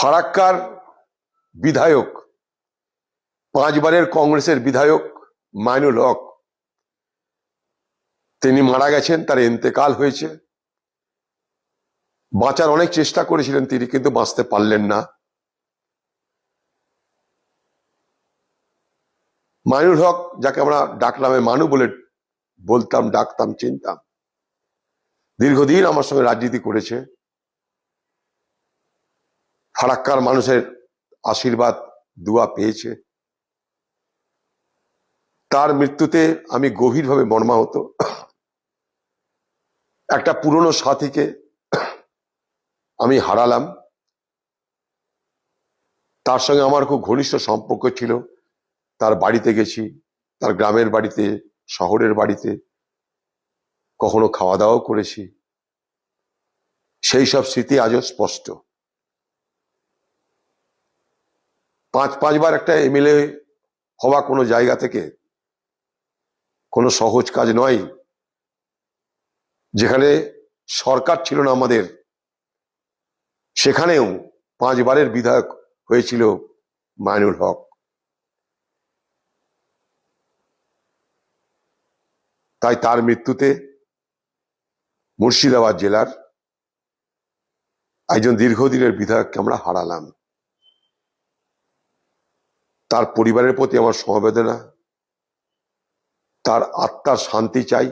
ফারাক্কার বিধায়ক, 5 বারের কংগ্রেসের বিধায়ক মাইনুল হক, তিনি মারা গেছেন। তার ইন্তেকাল হয়েছে। বাঁচার অনেক চেষ্টা করেছিলেন তিনি, কিন্তু বাঁচতে পারলেন না। মাইনুল হক, যাকে আমরা ডাকনামে মানু বলে বলতাম, ডাকতাম, চিনতাম, দীর্ঘদিন আমার সঙ্গে রাজনীতি করেছে। ফারাক্কার মানুষের আশীর্বাদ, দুয়া পেয়েছে। তার মৃত্যুতে আমি গভীরভাবে মর্মাহত। একটা পুরনো সাথীকে আমি হারালাম। তার সঙ্গে আমার খুব ঘনিষ্ঠ সম্পর্ক ছিল। তার বাড়িতে গেছি, তার গ্রামের বাড়িতে, শহরের বাড়িতে, কখনো খাওয়া দাওয়াও করেছি। সেই সব স্মৃতি আজও স্পষ্ট। 5 বার একটা এমএলএ হওয়া কোনো জায়গা থেকে কোনো সহজ কাজ নয়। যেখানে সরকার ছিল না আমাদের, সেখানেও 5 বারের বিধায়ক হয়েছিল মাইনুল হক। তাই তার মৃত্যুতে মুর্শিদাবাদ জেলার একজন দীর্ঘদিনের বিধায়ককে আমরা হারালাম। তার পরিবারের প্রতি আমার সমবেদনা, তার আত্মার শান্তি চাই।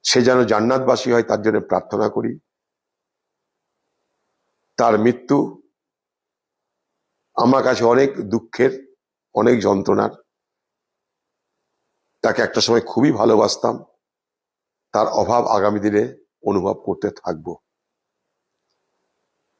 সে যেন জান্নাতবাসী হয়, তার জন্য প্রার্থনা করি। তার মৃত্যু আমার কাছে অনেক দুঃখের, অনেক যন্ত্রণার। তাকে একটা সময় খুবই ভালোবাসতাম। তার অভাব আগামী দিনে অনুভব করতে থাকবো।